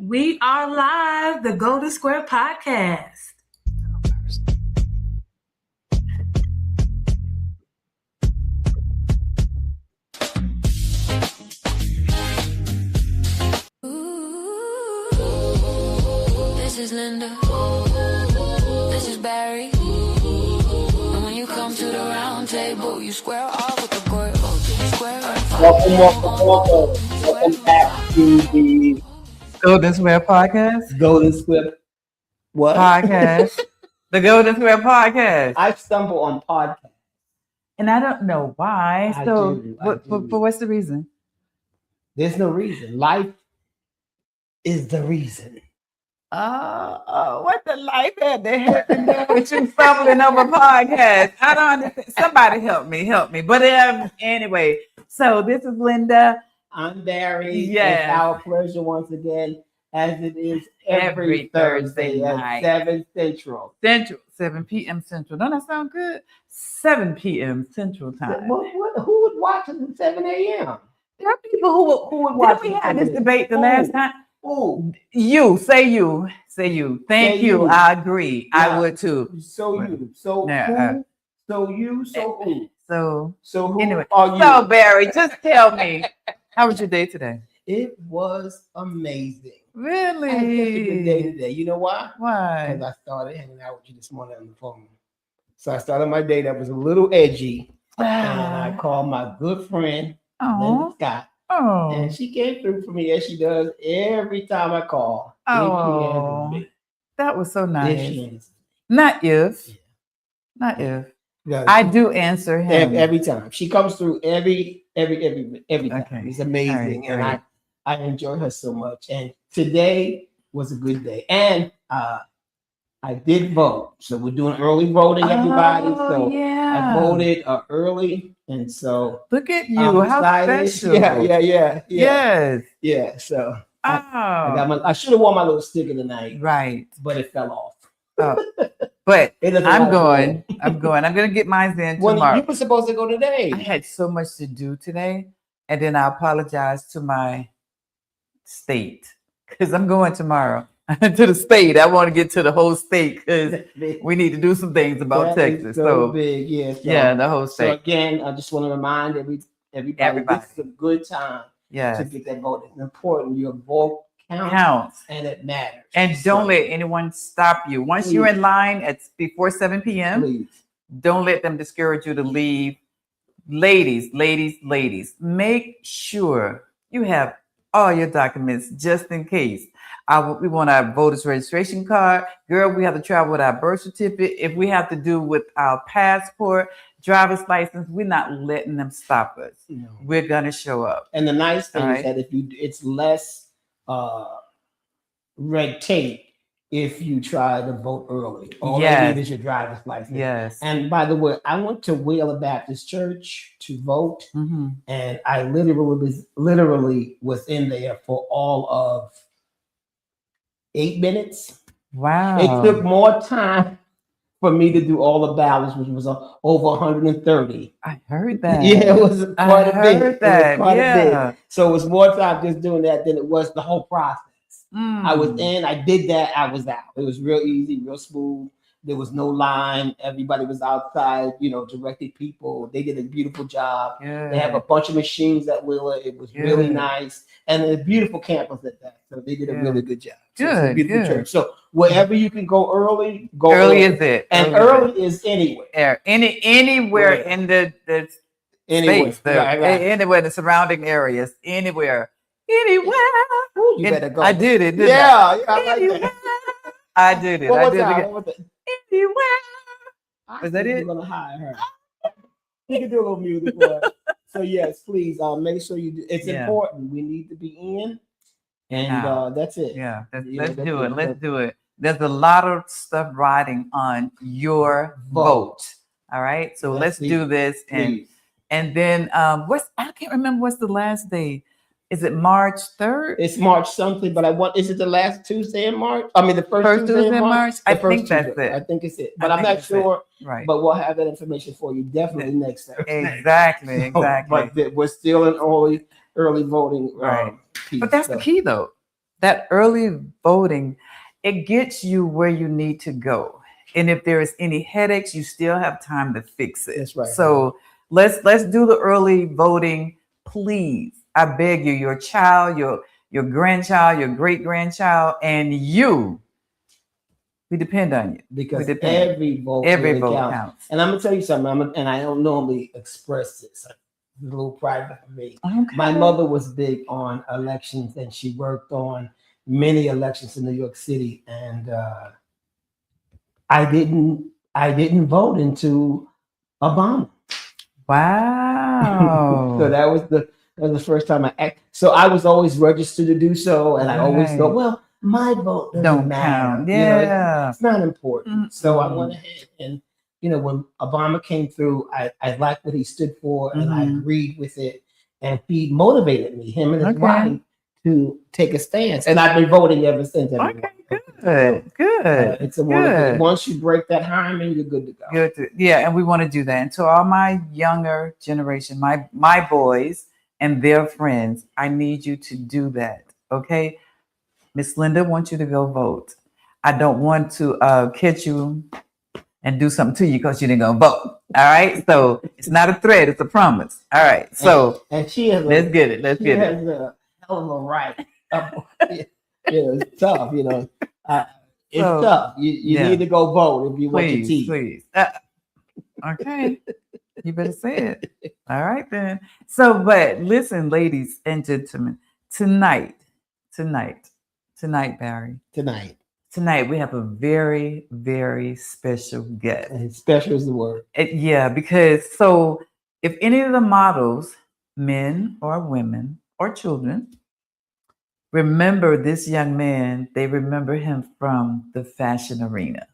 We are live, the Golden Square Podcast. This is Linda. This is Barry. And when you come to the round table, you square off with the girl. Welcome back to the Golden Square Podcast. Golden Square Podcast. The Golden Square Podcast. I stumble on podcasts. And I don't know why. I So, do. but what's the reason? There's no reason. Life is the reason. What the life had to happen there with you stumbling over podcasts? I don't understand. Somebody help me. But anyway, so this is Linda. I'm Barry. Yes. It's our pleasure once again, as it is every Thursday night. at 7 Central. 7 p.m. Central. Don't that sound good? 7 p.m. Central time. Who would watch it at 7 a.m.? There are people who would watch. We had this debate the last time. Oh, You say you. Thank Say you. you. I agree. Yeah. I would too. so you. So Yeah, who? So you. So who? So who anyway, are you? so Barry, just tell me, how was your day today? It was amazing. Really? I had such a good day today. You know why? Why? Because I started hanging out with you this morning on the phone. So I started my day that was a little edgy. And I called my good friend, Linda Oh, Scott. oh, And she came through for me as she does every time I call. oh, that was so If nice. she answers Not if, Yeah. not if. me. Yeah, I do answer him. every time. She comes through every time. Okay. It's amazing. All right. And I enjoy her so much. And today was a good day. And I did vote. So we're doing early voting, everybody. Oh, So yeah. I voted early. And so Look at you. I'm How excited. special. Yeah. Yes. Yeah. So Oh, I should have worn my little sticker tonight, right. but it fell off. Oh. But It doesn't I'm matter. going. I'm going to get mine in Well, tomorrow. you were supposed to go today. I had so much to do today, and then I apologize to my state because I'm going tomorrow to the state. I want to get to the whole state because we need to do some things about That is Texas. so So big, yeah. yeah, the whole So state. again, I just want to remind everybody, this is a good time to Yes, get that vote. It's important. Your vote counts, counts. and it matters. And So, don't let anyone stop you. Once you're in line at before 7 p.m., please. don't let them discourage you to leave. Ladies, make sure you have all your documents just in case. We want our voter's registration card. Girl, we have to travel with our birth certificate. If we have to do with our passport, driver's license, we're not letting them stop us. No. We're going to show up. And the nice thing All is right. that it's less red tape if you try to vote early. All Yes. they need is your driver's license. Yes. And by the way, I went to Wheeler Baptist Church to vote, Mm-hmm. and I literally was in there for all of 8 minutes. Wow. It took more time for me to do all the ballots, which was over 130. I heard that. Yeah, it was quite a bit. heard that. It was quite a Yeah. bit. So it was more time just doing that than it was the whole process. I was in, I did that, I was out. It was real easy, real smooth. There was no line. Everybody was outside, directed people. They did a beautiful job. They have a bunch of machines at Wheeler. It was really Good. nice. And a beautiful campus at that. So they did a Yeah. really good job. So it's a Good, beautiful good. church. So wherever you can go early, go Early is it. And Early early is anywhere. Anywhere Right. in the Anywhere. states, Right. anywhere, the surrounding areas, anywhere. Ooh, you better go. I did it. Didn't Yeah, I like Anywhere. that. I did it. What I was did that? it. What was that? Anywhere. Is that We're it? gonna hire her. You can do a little music for us. So yes, please make sure you do. It's Yeah. important. We need to be in, and Now. that's it. Yeah, Yeah, let's that's do it. it. Let's do it. There's a lot of stuff riding on your vote. All right. So let's do this. Please. And then I can't remember what's the last day. Is it March 3rd? It's March something, but is it the last Tuesday in March? I mean, the first Tuesday in March? The I first think that's Tuesday. it. I think it's it, I but I'm think not that's sure. Right. But we'll have that information for you definitely next Thursday. Exactly. But we're still in early voting. Right. Piece, But that's so. the key, though. that early voting, it gets you where you need to go. And if there is any headaches, you still have time to fix it. That's right. So let's do the early voting, please. I beg you, your child, your grandchild, your great grandchild, and you. We depend on you because every vote counts. And I'm gonna tell you something. And I don't normally express this. It's a little private for me. Okay. My mother was big on elections, and she worked on many elections in New York City. And I didn't vote into Obama. Wow. So that was the first time so I was always registered to do so, and I always go, well, my vote doesn't matter. Count. Yeah, it's not important. So I went ahead and, when Obama came through, I liked what he stood for, and I agreed with it, and he motivated me, him and his wife, to take a stance, and I've been voting ever since. Okay, good. It's a wonderful. Once you break that hymen, you're good to go. Yeah, and we want to do that. And to all my younger generation, my boys and their friends, I need you to do that. Okay, Miss Linda wants you to go vote. I don't want to catch you and do something to you because you didn't go vote. All right, so it's not a threat; it's a promise. All right, so and she has let's get it. She has a hell of a right. It's tough, it's tough. You need to go vote if you want your tea. Please. Okay. You better say it. All right, then. So, but listen, ladies and gentlemen, tonight, Barry. Tonight, we have a very, very special guest. And special is the word. Because if any of the models, men or women or children, remember this young man, they remember him from the fashion arena.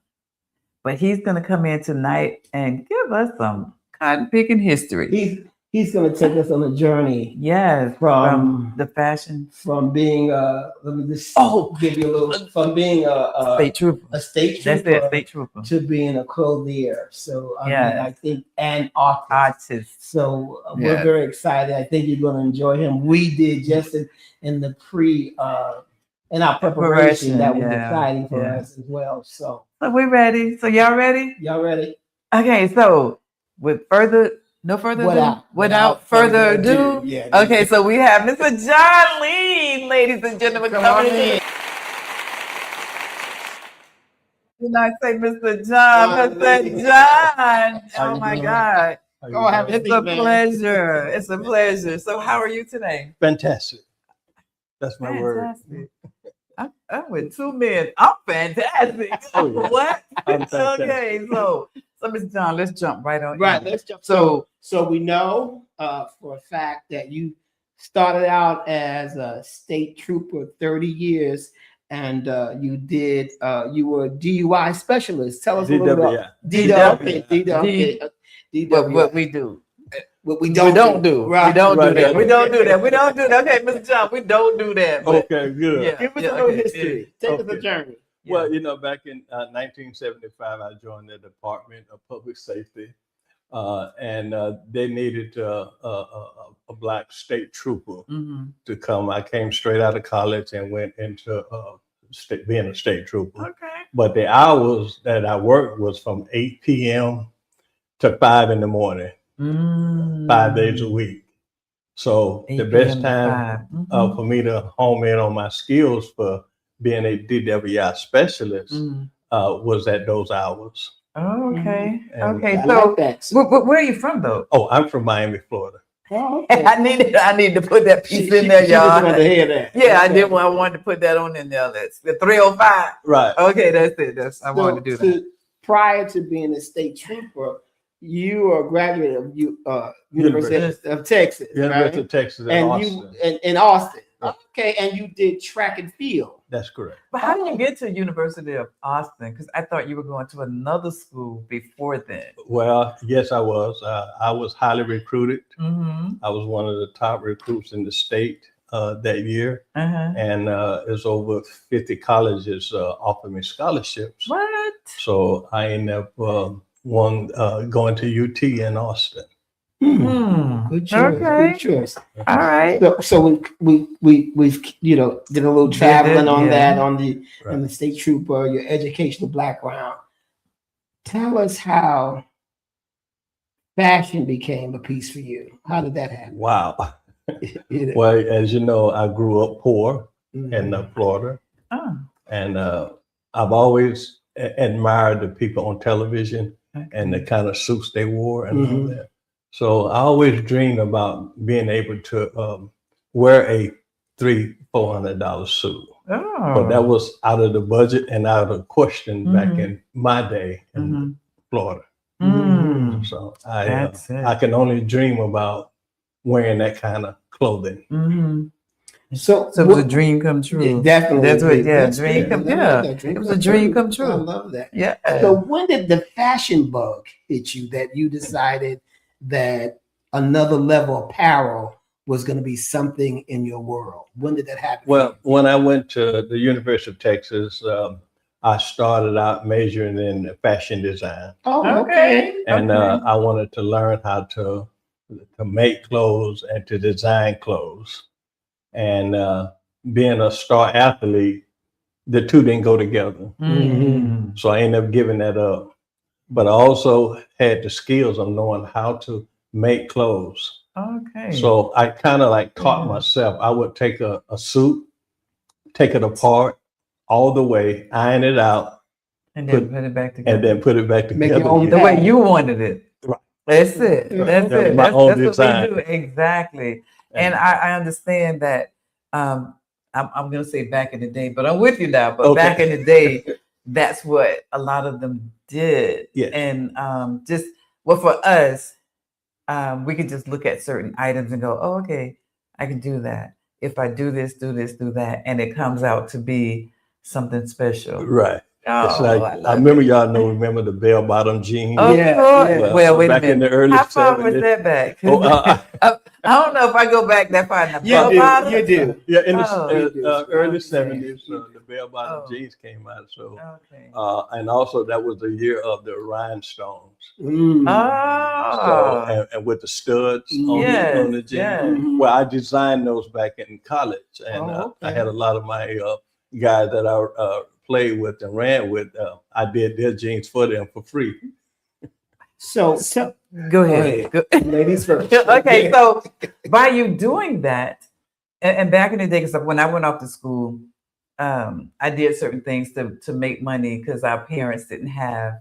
But he's going to come in tonight and give us some cotton picking history. He's going to take us on a journey. Yes, from the fashion. From being, let me just give you a little, from being a state trooper. A state trooper. That's it, state trooper. To being a clothier. So, I think, and artist. So we're very excited. I think you're going to enjoy him. We did just in the in our preparation that was exciting for us as well. So we ready? So y'all ready? Y'all ready? Okay, so without further ado. Okay, so we have Mr. John Lee, ladies and gentlemen, coming in. Did I say Mr. John? Mr. John. Oh my God. It's a pleasure. It's a pleasure. So how are you today? Fantastic. That's my word. I'm with two men. I'm fantastic. Oh, yeah. What? I'm fantastic. Okay, so Mr. John, let's jump right on. Right, let's jump. So we know for a fact that you started out as a state trooper 30 years, and you were a DUI specialist. Tell us a little about DW. What we do. What we don't do. Right. We don't do that. We don't do that. We don't do that. Okay, Mr. John, we don't do that. Okay, good. Yeah, give us a little history. Take us a journey. Well, back in 1975, I joined the Department of Public Safety, and they needed a black state trooper to come. I came straight out of college and went into being a state trooper. Okay. But the hours that I worked was from 8 p.m. to 5 in the morning. 5 days a week. So the best time for me to home in on my skills for being a DWI specialist was at those hours. Oh, okay. And okay. So where are you from though? Oh, I'm from Miami, Florida. Oh, okay. I need to put that piece in there, y'all. She wanted to hear that. Yeah, I did. I wanted to put that on in there. That's the 305. Right. Okay, that's it. I wanted to do that. Prior to being a state trooper, you are a graduate of University of Texas, University of Texas in Austin. In Austin. Okay, and you did track and field. That's correct. But how did you get to University of Austin? Because I thought you were going to another school before then. Well, yes, I was. I was highly recruited. I was one of the top recruits in the state that year, and it's over 50 colleges offered me scholarships. What? So I ended up going to UT in Austin. Good choice. Okay. Good choice. All right. So we've did a little traveling on that on the on the state trooper, your educational background. Tell us how fashion became a piece for you. How did that happen? Wow. Well, as you know, I grew up poor in Florida, and I've always admired the people on television and the kind of suits they wore and all that. So I always dreamed about being able to wear a $300-400 suit. But that was out of the budget and out of question back in my day in Florida. So I can only dream about wearing that kind of clothing. So it was a dream come true. Definitely. That's what, dream come, it was a dream come true. I love that. Yeah. So when did the fashion bug hit you that you decided that another level apparel was going to be something in your world? When did that happen? Well, when I went to the University of Texas, I started out majoring in fashion design. Oh, okay. And I wanted to learn how to make clothes and to design clothes. And being a star athlete, the two didn't go together. So I ended up giving that up. But I also had the skills of knowing how to make clothes. Okay. So I kind of like taught myself. I would take a suit, take it apart all the way, iron it out, and then put it back together. And then put it back together. Make your own the way you wanted it. Right. That's it. That's it. My own design. What we do. Exactly. And I understand that. I'm going to say back in the day, but I'm with you now. But back in the day, that's what a lot of them did. Yes. And for us, we could just look at certain items and go, oh, okay, I can do that. If I do this, do that, and it comes out to be something special. Right. Oh, it's like I remember remember the bell bottom jeans. Oh, yeah. Well, wait a minute. Back in the early 70s. How far was that back? I don't know if I go back that far. You do. Yeah, in the early 70s, the bell bottom jeans came out. So, and also that was the year of the rhinestones. So, and with the studs on the jeans. Yeah. Well, I designed those back in college, and I had a lot of my guys that I played with and ran with. I did their jeans for them for free. So go ahead. Ladies first. Okay, so by you doing that, and back in the day, because when I went off to school, I did certain things to make money because our parents didn't have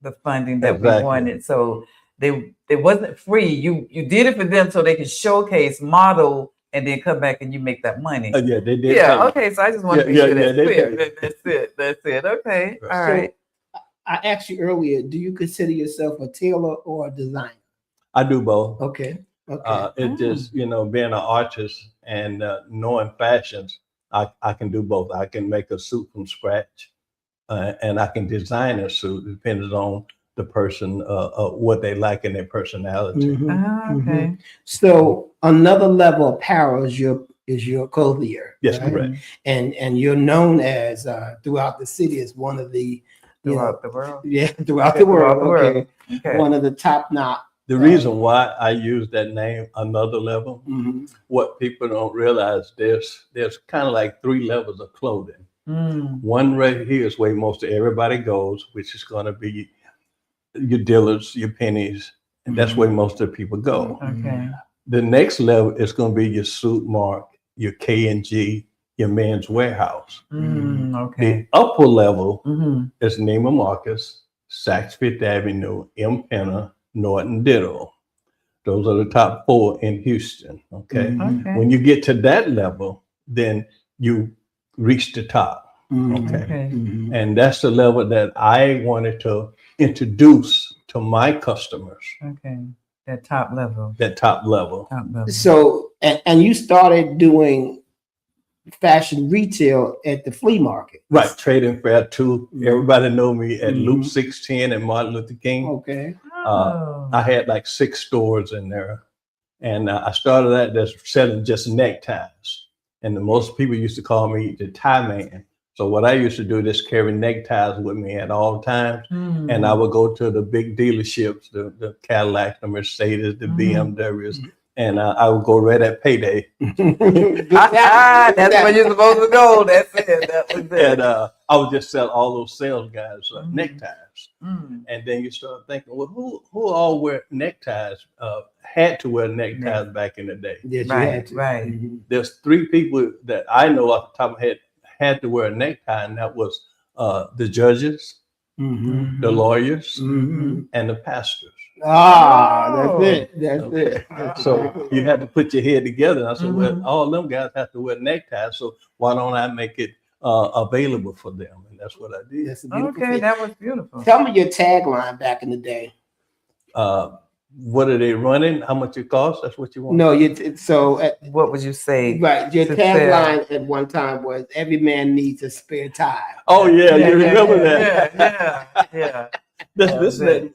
the funding that we wanted. So they wasn't free. You did it for them so they could showcase, model, and then come back and you make that money. Yeah, they did. Yeah, okay. So I just want to be sure that's clear. Did. That's it. Okay. All right. I asked you earlier, do you consider yourself a tailor or a designer? I do both. Okay. It's just, being an artist and knowing fashions, I can do both. I can make a suit from scratch and I can design a suit depending on the person, what they like in their personality. Okay. So another level apparel is your clothier. Yes, right? correct. And you're known as throughout the city as one of the throughout the world. Yeah, throughout the world. Okay. One of the top notch. The reason why I use that name, another level, what people don't realize, there's kind of like 3 levels of clothing. One right here is where most of everybody goes, which is going to be your Dillard's, your Pennies, and that's where most of the people go. Okay. The next level is going to be your Suit Mark, your K&G, your Men's Warehouse. Okay. The upper level is Neiman Marcus, Saks Fifth Avenue, M. Penna, Norton Ditto. Those are the top 4 in Houston. Okay. When you get to that level, then you reach the top. Okay. And that's the level that I wanted to introduce to my customers. Okay. That top level. So, and you started doing fashion retail at the flea market. Right. Trading fair too. Everybody know me at Loop 610 and Martin Luther King. Okay. I had like 6 stores in there. And I started out just selling just neckties. And the most people used to call me the tie man. So what I used to do is carry neckties with me at all times. And I would go to the big dealerships, the Cadillacs, the Mercedes, the BMWs, and I would go right at payday. That's where you're supposed to go. That's it. That was it. And I would just sell all those sales guys neckties. And then you start thinking, well, who all wear neckties? Had to wear neckties back in the day. Yes, Right. There's 3 people that I know off the top of my head had to wear a necktie, and that was the judges, the lawyers, and the pastors. That's it. So you had to put your head together. And I said, well, all them guys have to wear neckties, so why don't I make it available for them? And that's what I did. That's a beautiful Okay, thing. that was beautiful. Tell me your tagline back in the day. What are they running? How much it costs? That's what you want? No, What would you say? right. Your to tagline at one time was "Every man needs a spare tire." Oh yeah, you remember that? Yeah. This and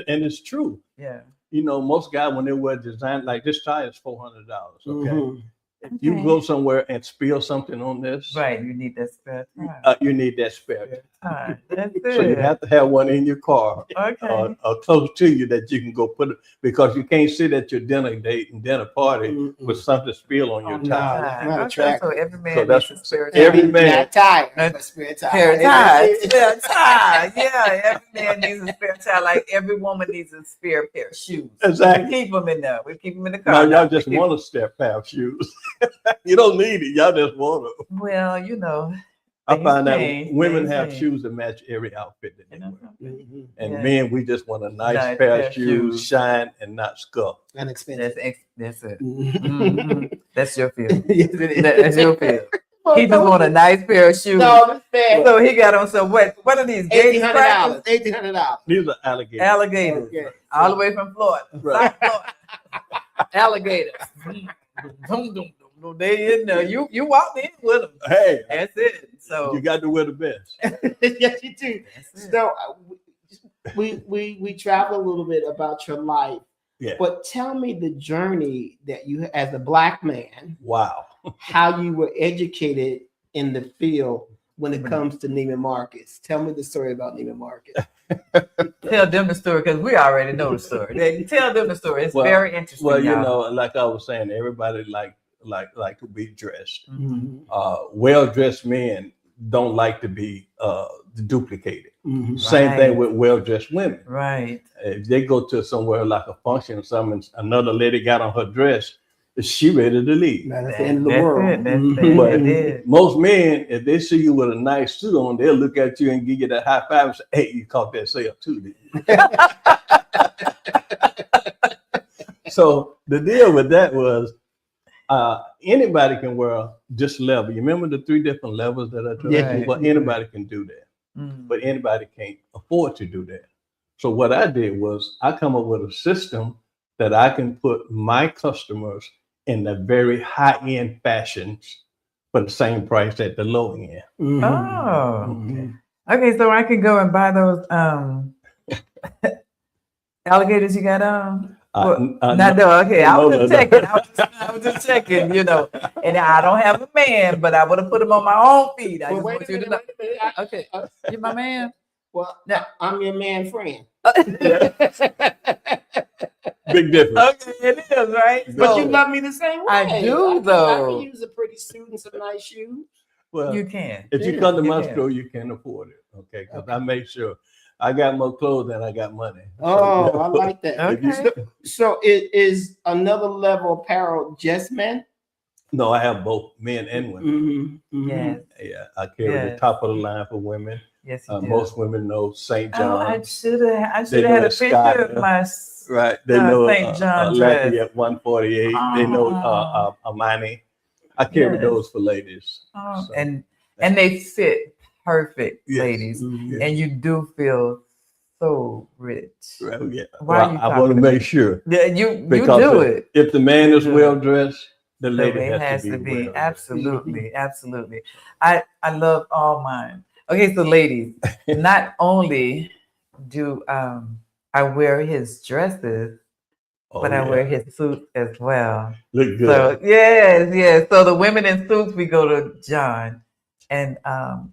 it's true. Yeah. You know, most guys when they wear design like this tie is $400. Okay, Mhm. if you go somewhere and spill something on this, Right, you need that spare time. you need that spare. Time. That's So you it. have to have one in your car Okay. or close to you that you can go put it, because you can't sit at your dinner date and dinner party with something spill on your No, tie. that's not Okay, attractive. so every man So that's- needs a spare every time. man- Not tire, Not but spare tire. Spare time. Spare time. Yeah, every man needs a spare time. Like every woman needs a spare pair of shoes. Exactly. We keep them in there. We keep them in the No, car. y'all just want a step pair of shoes. You don't need it. Y'all just want them. Well, you know. I things find that change, women things have change. shoes that match every outfit that they You know wear. something? And Yeah. men, we just want a nice Nice pair of shoes, shoes. shine and not scuff. Inexpensive. That's it. Mhm. Mhm. That's your field. Yes, it is. That's your field. He just want a nice pair of shoes. No, it's fair. So he got on some what are these? Gator $1,800. scratchers? $1,800. These are alligators. Alligators. Okay. All the way from Florida. Right. South Florida. Alligators. Dum, dum, dum, dum. They in there. You walked in with them. Hey, That's it. So you got to wear the best. Yes, you do. that's it. So we travel a little bit about your life, Yeah. but tell me the journey that you, as a Black man, Wow. how you were educated in the field when it comes to Neiman Marcus. Tell me the story about Neiman Marcus. Tell them the story because we already know the story. Tell them the story. It's Well- very interesting. Well, you y'all. know, like I was saying, everybody like to be dressed. Mhm. Well-dressed men don't like to be duplicated. Mhm. Same Right. thing with well-dressed women. Right. If they go to somewhere like a function or something, another lady got on her dress, she ready to leave. That's the end of the That's world. it. That's Mhm. it. But It is. most men, if they see you with a nice suit on, they'll look at you and give you that high five and say, hey, you caught that sale too, didn't you? So the deal with that was anybody can wear this level. You remember the 3 different levels that I told you? Right. Well, anybody can do that, Mm. but anybody can't afford to do that. So what I did was I come up with a system that I can put my customers in the very high-end fashions for the same price at the low end. Mhm. Oh. Mhm. Okay, so I can go and buy those alligators you got on. Okay. I was just checking. I was just checking, you know. And I don't have a man, but I would have put him on my own feet. I Well, just wait want a you to minute, know. wait a minute. Okay, you my man. Well, Yeah. I'm your man friend. Big difference. Okay, it is right. But So you love me the same way. I do, I though. can use a pretty suit and some nice shoes. Well, you can. if you come to You my can. store, you can afford it. Okay, because I make sure I got more clothes than I got money. Oh, So, I like that. Okay. So it is another level apparel just men? No, I have both men and women. Mm-hmm. Yes. Yeah, I carry the Yes. top of the line for women. Yes, you do. Most women know St. Oh, I John. should have. I They should know have had a that picture of Sky, my. Right, they Uh, know St. John Latoya dress. at 148. They know Oh. Immanuel. I carry Yes. those for ladies. Oh, So, and they fit perfect, yes. ladies, Mhm. and you do feel so rich. Right, yeah. Why are you I want to talking make sure. Yeah, you Because do it. If the man is do it. well dressed, the So lady it has to be well-dressed. absolutely, absolutely. I love all mine. Okay, so ladies, not only do I wear his dresses, Oh, but I yeah. wear his suits as well. Look good. So yes. So the women in suits, we go to John. and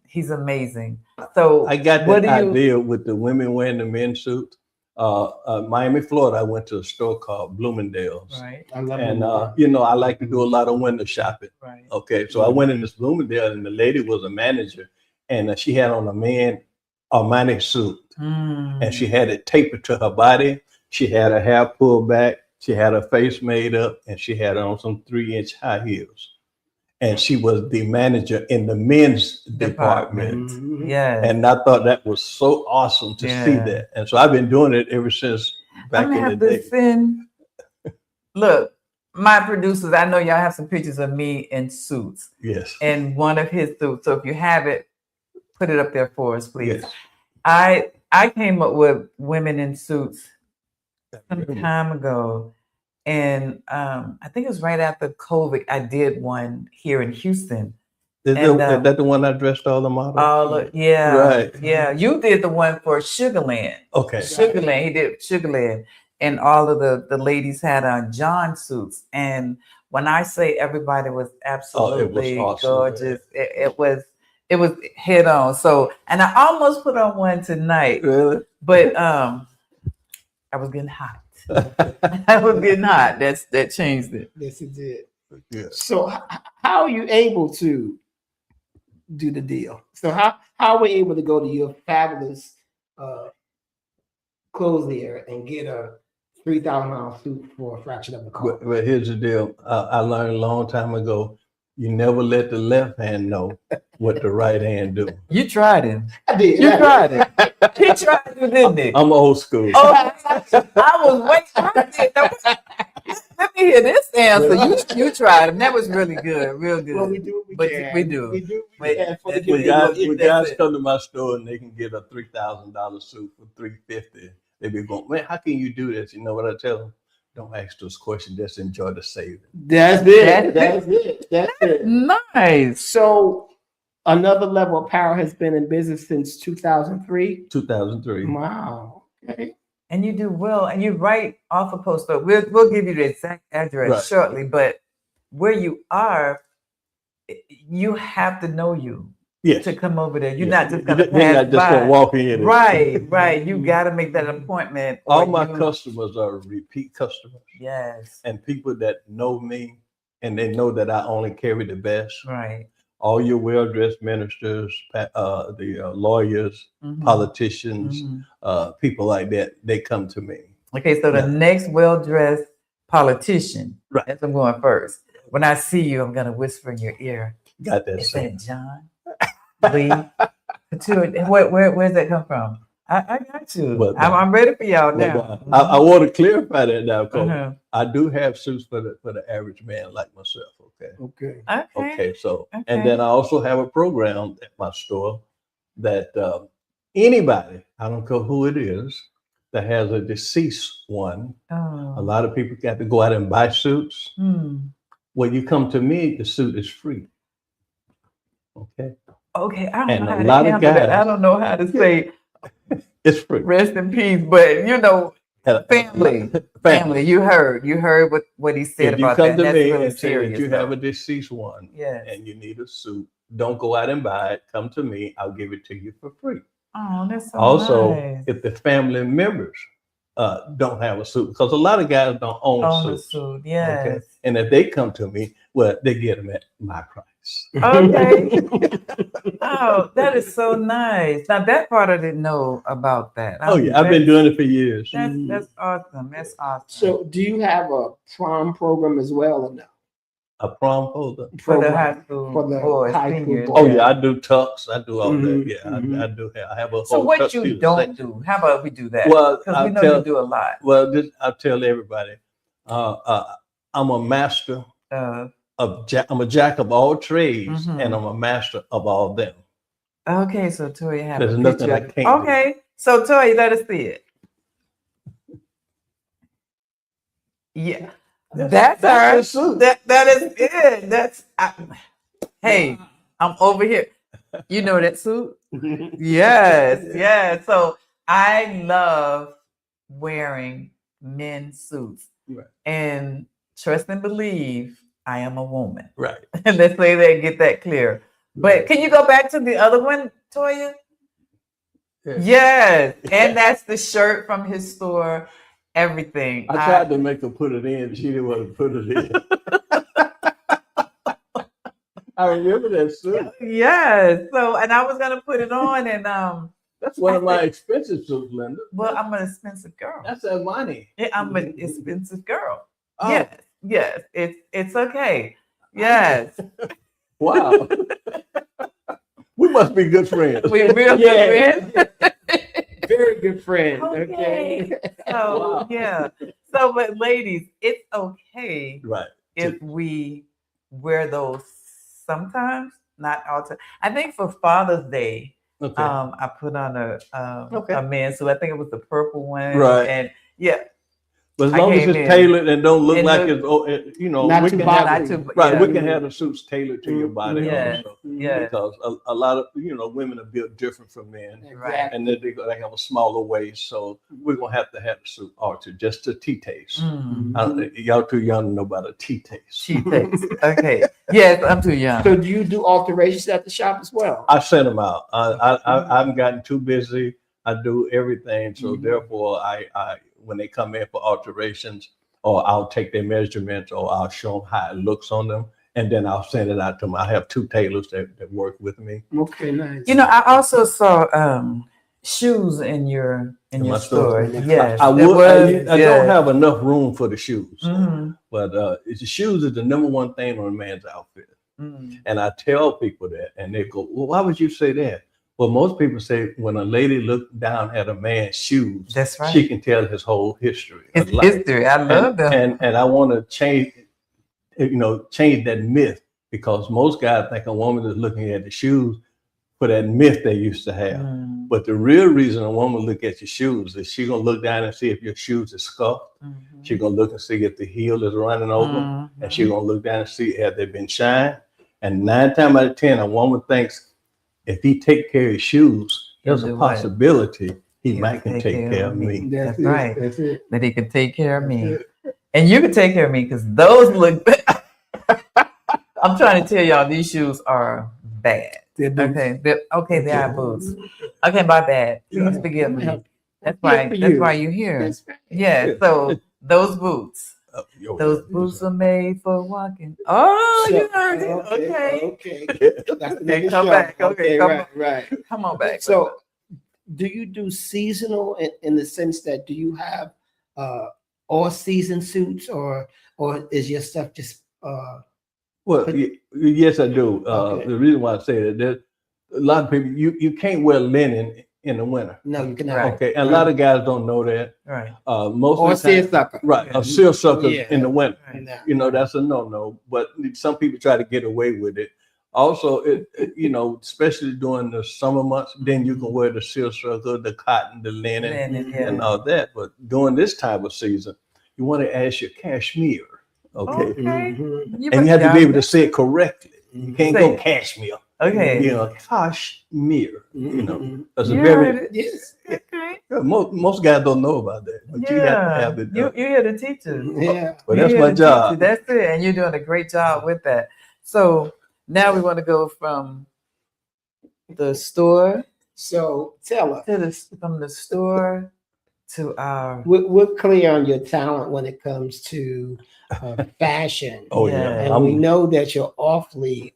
he's amazing. So I got what that do you? idea with the women wearing the men's suits. Miami, Florida, I went to a store called Bloomingdale's. Right, I love And it. I like to do a lot of window shopping. right. Okay, so I went in this Bloomingdale, and the lady was a manager, and she had on a man Armani suit, and she had it tapered to her body. She had her hair pulled back. She had her face made up, and she had on some 3-inch high heels. And she was the manager in the men's department. Mhm. Yes. And I thought that was so awesome to see Yeah. that. And so I've been doing it ever since back I'm gonna in the have to day. send. Look, my producers. I know y'all have some pictures of me in suits, Yes. and one of his suits. So if you have it, put it up there for us, please. Yes. I came up with women in suits some time ago, and I think it was right after COVID. I did one here in Houston. Is And, that the one I dressed all the models? Yeah, Right. yeah. You did the one for Sugarland. Okay. Sugarland. He did Sugarland, and all of the ladies had on John suits. And when I say everybody was absolutely awesome, gorgeous, it was head on. So, and I almost put on one tonight, Really? but I was getting hot. I was getting hot. That changed it. Yes, it did. Yeah. So how are you able to do the deal? So how were you able to go to your fabulous clothes there and get a $3,000 suit for a fraction of the cost? But here's the deal. I learned a long time ago. You never let the left hand know what the right hand do. You tried it. I did. You tried it. He tried it, didn't he? I'm old school. Oh, I was waiting. Let me hear this answer. You tried him. That was really good, real good. Well, we do what we But can. we do. We do what But we can for the that's- community. When That's guys it. come to my store and they can get a $3,000 suit for $350, they be going, man, how can you do this? You know what I tell them? Don't ask those questions. Just enjoy the saving. That's it. That's it. That's it. Nice. So Another Level Apparel has been in business since 2003. 2003. Wow. Okay. And you do well, and you right off of Post Oak. We'll give you the exact address Right. shortly, but where you are, you have to know you Yes. to come over there. You're Yes. not just gonna They're not pass just gonna by. walk in. Right. You got to make that appointment. or All my you- customers are repeat customers Yes. and people that know me and they know that I only carry the best. Right. All your well-dressed ministers, the lawyers, Mhm. politicians, Mhm. people like that, they come to me. Okay, so the Yeah. next well-dressed politician, Right. that's what I'm going first. When I see you, I'm gonna whisper in your ear, Got that is same. that John? Lee? Where's that come from? I got you. But, I'm ready for y'all But, now. I want to clarify that now, because Uh-huh. I do have suits for the average man like myself. Okay. Okay. Okay. So, Okay. and then I also have a program at my store that anybody, I don't care who it is, that has a deceased one. Oh. A lot of people got to go out and buy suits. Hmm. When you come to me, the suit is free. Okay. Okay, I don't And know a how to lot of handle that. I guys- don't know how to say It's free. rest in peace, but you know, family. You heard what he said If you about come that. to That's me really and say serious. that you have though. a deceased one Yes. and you need a suit, don't go out and buy it. Come to me. I'll give it to you for free. Oh, that's so Also, nice. if the family members don't have a suit, because a lot of guys don't own On the suits. suit, yes. And if they come to me, well, they get them at my price. Okay. Oh, that is so nice. Now that part I didn't know about that. Oh yeah, I've been doing it for years. That's awesome. That's awesome. So do you have a prom program as well or no? A prom holder. for the Program high school for the boys, high school seniors. boys. Oh yeah, I do tux. I do all Mhm, that. Yeah, mhm. I do. I have a So whole what you tuxedo don't section. do? How about we do that? Well, Because we I know tell you do a lot. well, this, I tell everybody, I'm a master I'm a jack of all trades, Mhm. and I'm a master of all them. Okay, so Toya have There's a nothing picture. I can't do. Okay, so Toya, let us see it. Yeah, that's her. the suit. That is it. Hey, I'm over here. You know that suit? Yes. So I love wearing men's suits, Right. and trust and believe I am a woman. Right. Let's say that, get that clear. But can you go back to the other one, Toya? Yes. And that's the shirt from his store, everything. I tried to make her put it in. She didn't want to put it in. I remember that suit. Yes. So, and I was going to put it on, and that's one of my expensive suits, Linda. Well, I'm an expensive girl. That's that money. Yeah, I'm an expensive girl. Oh. Yes. It's okay. Yes. Wow. We must be good friends. We're real good friends. Very good friends. Okay. Okay. So yeah. So, but ladies, it's okay, right? If we wear those sometimes, not all the time. I think for Father's Day, I put on a men's suit. I think it was the purple one, right? And yeah. But as long as it's tailored and don't look like it's, we can have we can have the suits tailored to your body also. Yeah. Because a lot of women are built different from men, right? And then they have a smaller waist, so we're gonna have the suit altered just to T-taste. Y'all too young to know about a T-taste. T-taste. Okay. Yes, I'm too young. So do you do alterations at the shop as well? I sent them out. I haven't gotten too busy. I do everything, so therefore I when they come in for alterations, or I'll take their measurements, or I'll show them how it looks on them, and then I'll send it out to them. I have 2 tailors that work with me. Okay, nice. I also saw shoes in your store. Yes, I don't have enough room for the shoes, but the shoes is the number one thing on a man's outfit, and I tell people that, and they go, "Well, why would you say that?" Well, most people say when a lady looks down at a man's shoes, that's right, she can tell his whole history. His history. I love that. And I want to change that myth, because most guys think a woman is looking at the shoes for that myth they used to have. But the real reason a woman look at your shoes is she's gonna look down and see if your shoes are scuffed. She's gonna look and see if the heel is running over, and she's gonna look down and see have they been shined. And 9 times out of 10, a woman thinks, if he take care of his shoes, there's a possibility he might can take care of me. That's right. That's it. That he can take care of me. And you can take care of me, because those look bad. I'm trying to tell y'all, these shoes are bad. Okay. They are boots. Okay, my bad. Please forgive me. That's why you're here. Right. Yeah. So those boots. Those boots are made for walking. Oh, you heard it. Okay. Come back. Okay, right. Come on back. So, do you do seasonal in the sense that do you have all season suits, or is your stuff just? Well, yes, I do. The reason why I say that, a lot of people you can't wear linen in the winter. No, you cannot. Okay, and a lot of guys don't know that. Right. Most or of the time, seersucker. right, a seersucker in the winter. Right. That's a no. But some people try to get away with it. Also, especially during the summer months, then you can wear the seersucker, the cotton, the linen, and all that. But during this time of season, you want to add your cashmere. Okay. And you have to be able to say it correctly. You can't go cashmere. Okay. Cashmere. That's a very most guys don't know about that. But you have to have it. You're here to teach us. Yeah. But that's my job. That's it. And you're doing a great job with that. So now we want to go from the store. So tell us. From the store to our. We're clear on your talent when it comes to fashion. Oh yeah. And we know that you're awfully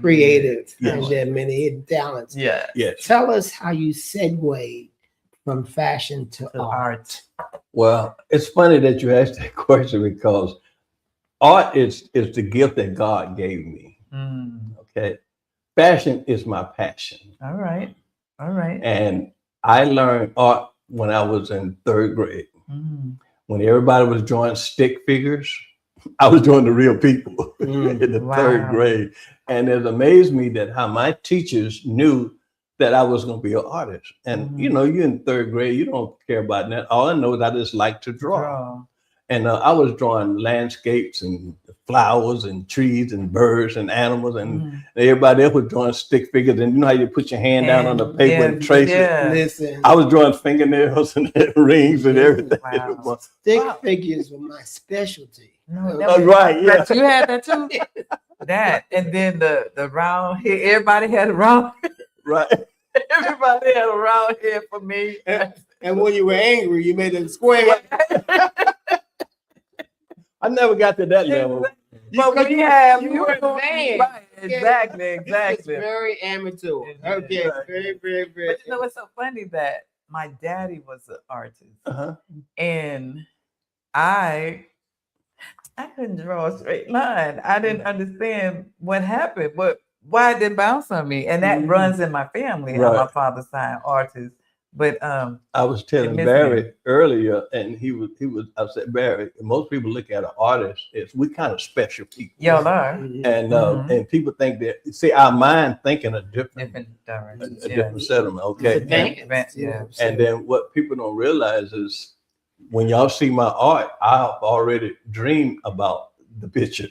creative and there are many hidden talents. Yeah. Yes. Tell us how you segue from fashion to art. Well, it's funny that you asked that question, because art is the gift that God gave me. Okay. Fashion is my passion. All right. And I learned art when I was in 3rd grade. When everybody was drawing stick figures, I was drawing the real people in the 3rd grade. And it amazed me that how my teachers knew that I was going to be an artist. And you're in 3rd grade, you don't care about that. All I know is I just like to draw. And I was drawing landscapes and flowers and trees and birds and animals, and everybody else was drawing stick figures. And you know how you put your hand down on the paper and trace it? Listen, I was drawing fingernails and rings and everything. Wow. Stick figures were my specialty. Right, yeah. You had that too? That and then the round hair. Everybody had a round. Right. Everybody had a round hair for me. And when you were angry, you made a square. I never got to that level. But we have you were advanced. Right, exactly, This exactly. is very amateur. Okay, very, very, very. But you know what's so funny that my daddy was an artist, and I couldn't draw a straight line. I didn't understand what happened, but why it didn't bounce on me, and that runs in my family on my father's side, artist. But I was telling Barry earlier, and he was. I said, Barry, most people look at an artist as we kind of special people. Y'all are, and people think that see our mind thinking a different direction, a different settlement. Okay, and then what people don't realize is when y'all see my art, I've already dreamed about the picture.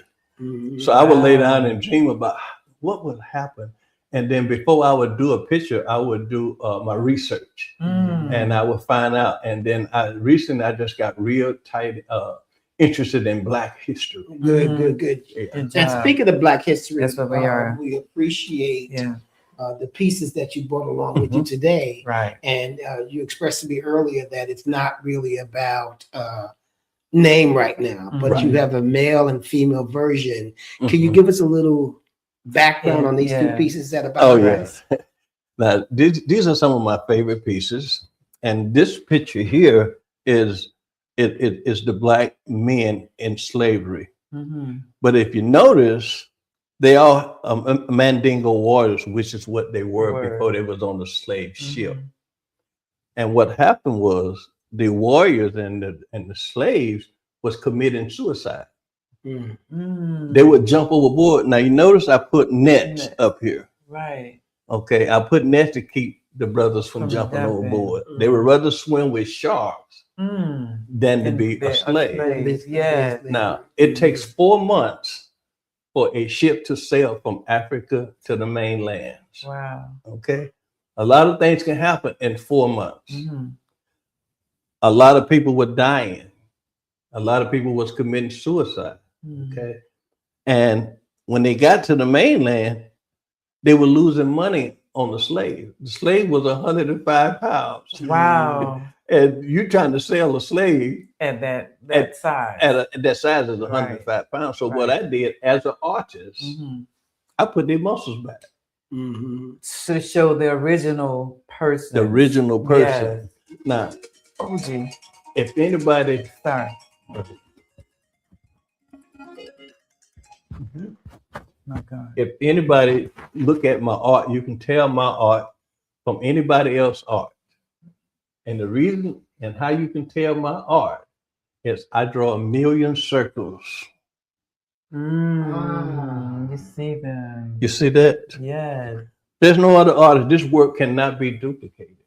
So I would lay down and dream about what would happen. And then before I would do a picture, I would do my research, and I would find out. And then recently I just got real tight, interested in Black history. Good. Yeah. And speaking of Black history, that's what we are. We appreciate the pieces that you brought along with you today. Right. And you expressed to me earlier that it's not really about name right now, but you have a male and female version. Can you give us a little background on these two pieces that about? Oh yes. Now these are some of my favorite pieces, and this picture here is the Black men in slavery. But if you notice, they are Mandingo warriors, which is what they were before they was on the slave ship. And what happened was the warriors and the slaves was committing suicide. They would jump overboard. Now you notice I put nets up here. Right. Okay, I put nets to keep the brothers from jumping overboard. They would rather swim with sharks than to be a slave. Yeah. Now it takes 4 months for a ship to sail from Africa to the mainland. Wow. Okay, a lot of things can happen in 4 months. A lot of people were dying. A lot of people was committing suicide. Okay. And when they got to the mainland, they were losing money on the slave. The slave was 105 pounds. Wow. And you're trying to sell a slave at that size. That size is 105 pounds. So what I did as an artist, I put their muscles back. To show the original person. The original person. Yes. Now, if anybody My God. If anybody look at my art, you can tell my art from anybody else's art. And the reason and how you can tell my art is I draw 1 million circles. You see them. You see that? Yes. There's no other artist. This work cannot be duplicated.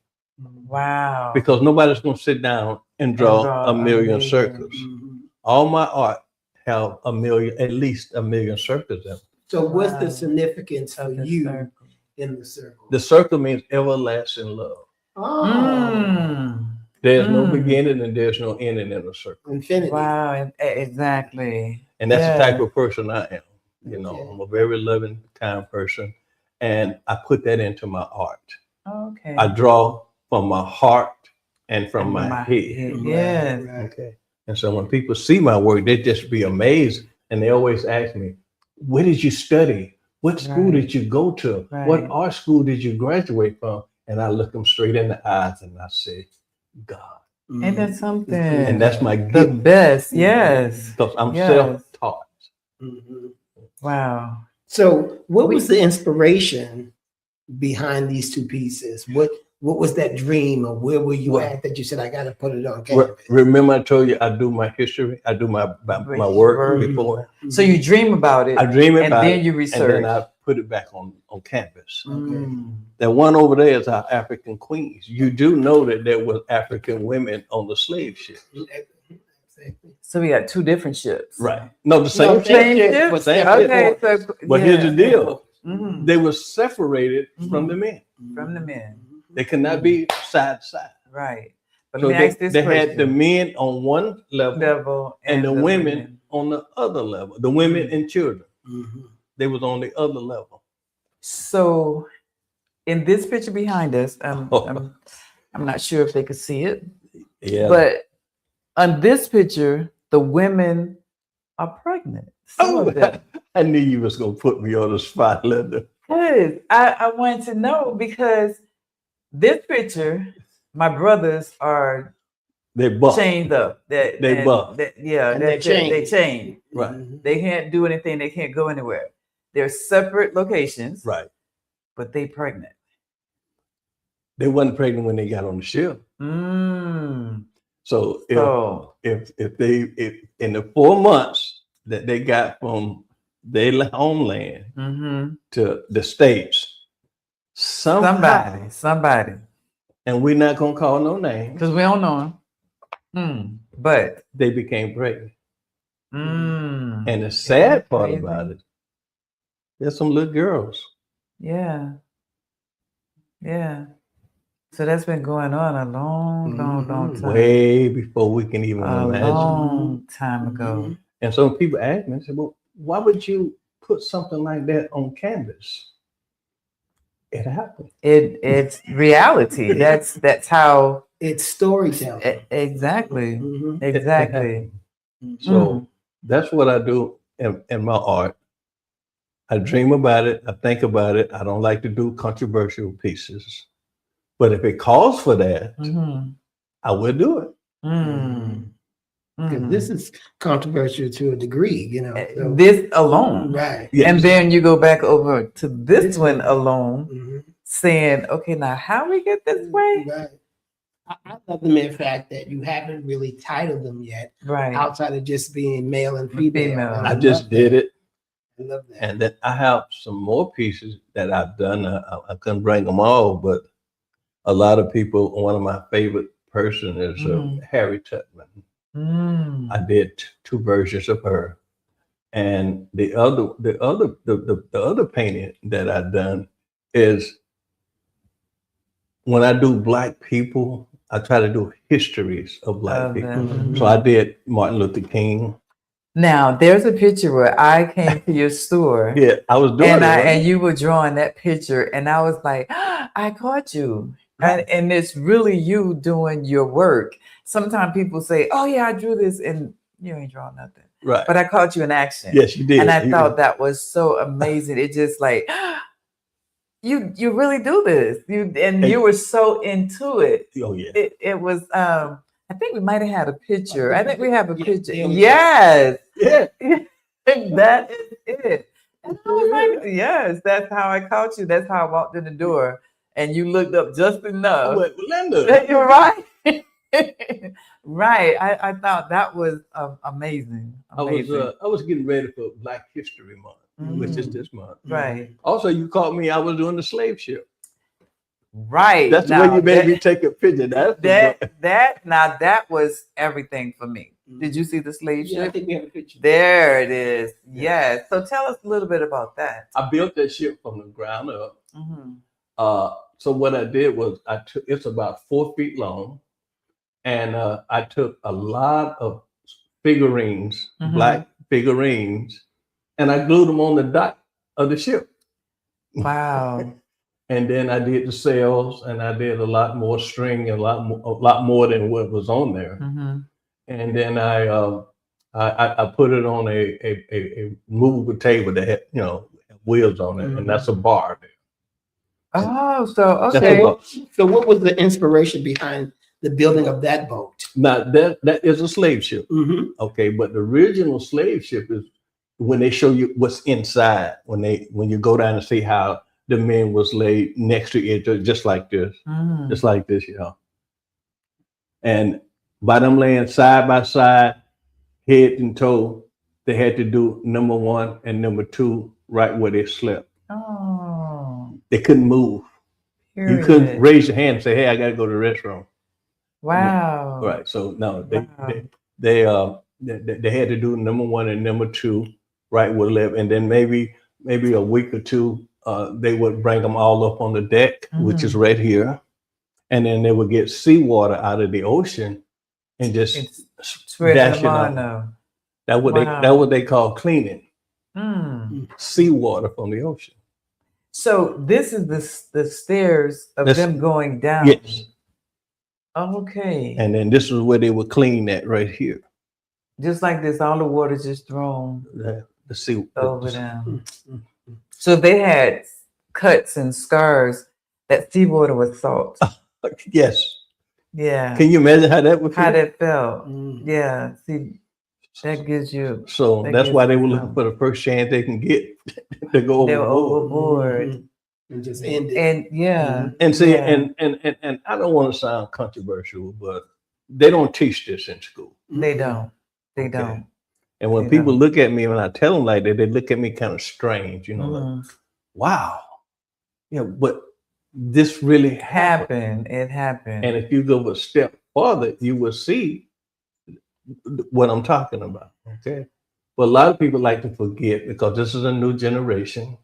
Wow. Because nobody's going to sit down and draw 1 million circles. All my art have 1 million, at least 1 million circles in them. So what's the significance for you in the circle? The circle means everlasting love. There's no beginning and there's no ending in a circle. Infinity. Wow, exactly. And that's the type of person I am. You know, I'm a very loving, kind person. And I put that into my art. Okay. I draw from my heart and from my head. Yes. Okay. And so when people see my work, they just be amazed. And they always ask me, where did you study? What school did you go to? What art school did you graduate from? And I look them straight in the eyes and I say, God. Ain't that something? And that's my gift. The best, yes. Because I'm self-taught. Wow. So what was the inspiration behind these two pieces? What was that dream, or where were you at that you said, I got to put it on canvas? Remember I told you I do my history, I do my work before. So you dream about it. I dream about it. And then you research. And then I put it back on canvas. That one over there is our African queens. You do know that there was African women on the slave ship. So we got two different ships. Right. No, the same ship. But here's the deal. They were separated from the men. From the men. They could not be side to side. Right. But so let me ask this question. Had the men on one level and the women on the other level, the women and children. they was on the other level. So in this picture behind us, I'm not sure if they could see it. Yeah. But on this picture, the women are pregnant. Some of them. I knew you was gonna put me on the spot, Linda. Because I wanted to know, because this picture, my brothers are They buck. chained up. They buck. And They chained. Right. They can't do anything. They can't go anywhere. They're separate locations. Right. But they pregnant. They wasn't pregnant when they got on the ship. So if in the 4 months that they got from their homeland to the States, somebody, and we're not gonna call no names because we don't know them, but they became pregnant. And the Isn't sad that part crazy? about it, there's some little girls. Yeah. So that's been going on a long time. Way before we can even A imagine. long time ago. And some people ask me, I said, well, why would you put something like that on canvas? It happened. It's reality. That's how It's storytelling. exactly. Mhm. Exactly. So that's what I do in my art. I dream about it. I think about it. I don't like to do controversial pieces. But if it calls for that, I will do it. Because this is controversial to a degree, you know. So- This alone. Right. Yes. And then you go back over to this one alone, Mhm. saying, okay, now how we get this way? Right. I love the mere fact that you haven't really titled them yet, Right. outside of just being male and female. Female. And I just did it. I love that. And then I have some more pieces that I've done. I couldn't bring them all, but a lot of people, one of my favorite person is Harry Tubman. I did 2 versions of her. And the other painting that I've done is when I do Black people, I try to do histories of Black people. So I did Martin Luther King. Now there's a picture where I came to your store. Yeah, I was doing it. And you were drawing that picture, and I was like, I caught you. And it's really you doing your work. Sometimes people say, oh yeah, I drew this, and you ain't drawing nothing. Right. But I caught you in action. Yes, you did. And I thought that was so amazing. It just like, you really do this. You were so into it. Oh yeah. It was I think we might have had a picture. I think we have a picture. Yeah. Yes. Yeah. That is it. And I was like, yes, that's how I caught you. That's how I walked in the door. And you looked up just enough. I went, Linda. You're right. Right. I thought that was amazing. I was getting ready for Black History Month, which is this month. Right. Also, you caught me. I was doing the slave ship. Right. That's the way you made me take a picture. That was everything for me. Did you see the slave Yeah, I ship? think we have a picture. There it is. Yes. So tell us a little bit about that. I built that ship from the ground up. So what I did was it's about 4 feet long, and I took a lot of figurines, Black figurines, and I glued them on the dock of the ship. Wow. And then I did the sails, and I did a lot more string and a lot more than what was on there. And then I put it on a movable table that had wheels on it, and that's a bar there. Oh, so okay. So what was the inspiration behind the building of that boat? Now that is a slave ship. Okay, but the original slave ship is when they show you what's inside, when you go down and see how the men was laid next to each other, just like this, and by them laying side by side, head and toe, they had to do number 1 and number 2 right where they slept. Oh. They couldn't move. Period. You couldn't raise your hand and say, "Hey, I got to go to the restroom." Wow. Right. So no, they had to do number 1 and number 2 right where they lived, and then maybe a week or 2, they would bring them all up on the deck, which is right here, and then they would get seawater out of the ocean and just dash it on. That's what they call cleaning. seawater from the ocean. So this is the stairs of them going down. Yes. Okay. And then this is where they would clean that right here. Just like this, all the water just thrown The sea over them. So if they had cuts and scars, that seawater was salt. Yes. Yeah. Can you imagine how that would feel? How that felt. Yeah. See, that gives you. So that's why they were looking for the first chance they can get to go They were overboard. overboard. And just end it. And yeah. And see, and I don't want to sound controversial, but they don't teach this in school. They don't. They don't. And when people look at me, when I tell them like that, they look at me kind of strange, you know, like, wow. Yeah, but this really happened. It happened. And if you go a step further, you will see what I'm talking about. Okay. But a lot of people like to forget because this is a new generation.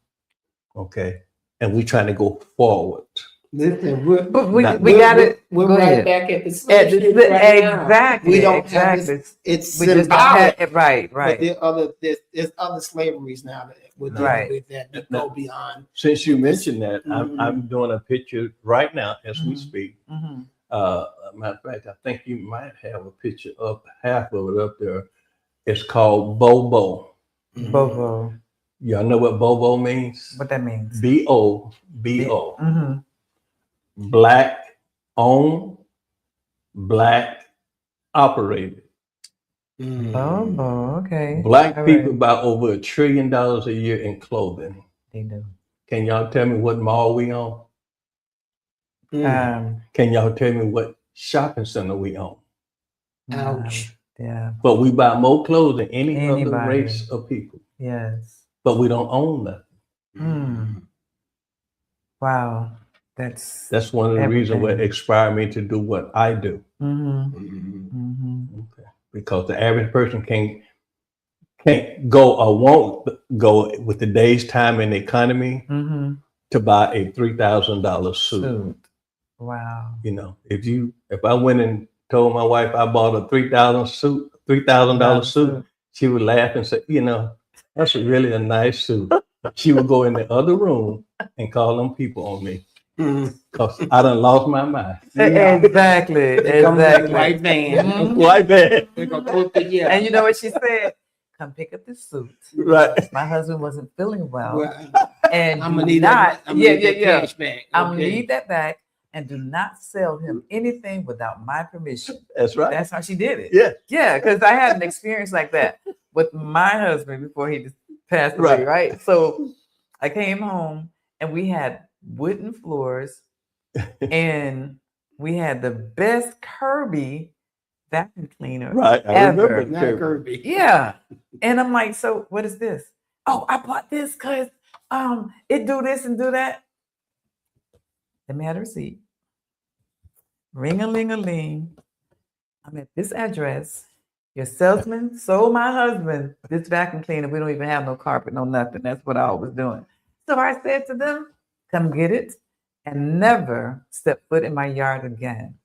Okay. And we're trying to go forward. Listen, we got it. We're Go right ahead. back at the same right now. Exactly. We don't have this. It's symbolic. Right. But there's other slaveries now that we're dealing with that go beyond. Since you mentioned that, I'm doing a picture right now as we speak. Matter of fact, I think you might have a picture up, half of it up there. It's called Bobo. Bobo. Y'all know what Bobo means? What that means? BOBO. Black owned, black operated. Bobo, okay. Black people buy over $1 trillion a year in clothing. They do. Can y'all tell me what mall we own? Can y'all tell me what shopping center we own? Ouch. Yeah. But we buy more clothes than any other race of people. Yes. But we don't own that. Wow. That's one of the reasons what inspired me to do what I do. Okay. Because the average person can't go or won't go with the day's time in the economy to buy a $3,000 suit. Wow. You know, if I went and told my wife I bought a $3,000 suit, she would laugh and say, you know, that's really a nice suit. She would go in the other room and call them people on me. Because I done lost my mind. Exactly. White van. White van. And you know what she said? Come pick up this suit. Right. My husband wasn't feeling well. And I'm gonna need that. I'm gonna need that back. And do not sell him anything without my permission. That's right. That's how she did it. Yeah. Yeah, because I had an experience like that with my husband before he passed away, right? So I came home and we had wooden floors and we had the best Kirby vacuum cleaner ever. Kirby. Yeah. And I'm like, so what is this? Oh, I bought this because it do this and do that. Let me have a receipt. Ring-a-ling-a-ling. I'm at this address. Your salesman sold my husband this vacuum cleaner. We don't even have no carpet, no nothing. That's what I was doing. So I said to them, come get it and never step foot in my yard again.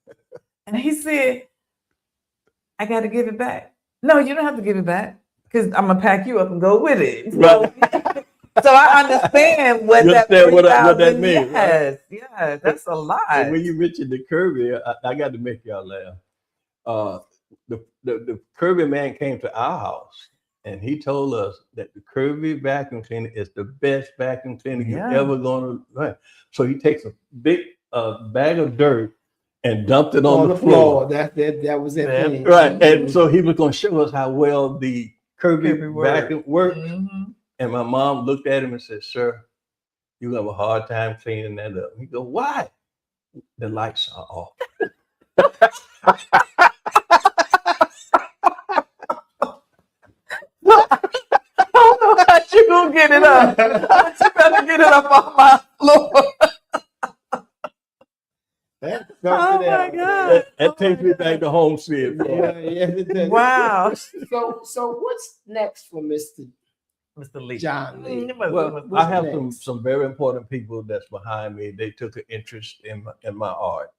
And he said, I got to give it back. No, you don't have to give it back because I'm going to pack you up and go with it. So I understand what that means. Yes, yes, that's a lot. And when you mentioned the Kirby, I got to make y'all laugh. The Kirby man came to our house and he told us that the Kirby vacuum cleaner is the best vacuum cleaner you're ever going to run. So he takes a big bag of dirt and dumped it on the floor. That was it. Right. And so he was going to show us how well the Kirby vacuum works. And my mom looked at him and said, sir, you have a hard time cleaning that up. He go, why? The lights are off. I don't know how you gonna get it up. But you better get it up off my floor. Oh my God. That takes me back to home field. Wow. So what's next for Mr. Lee? John Lee? Well, I have some very important people that's behind me. They took an interest in my art.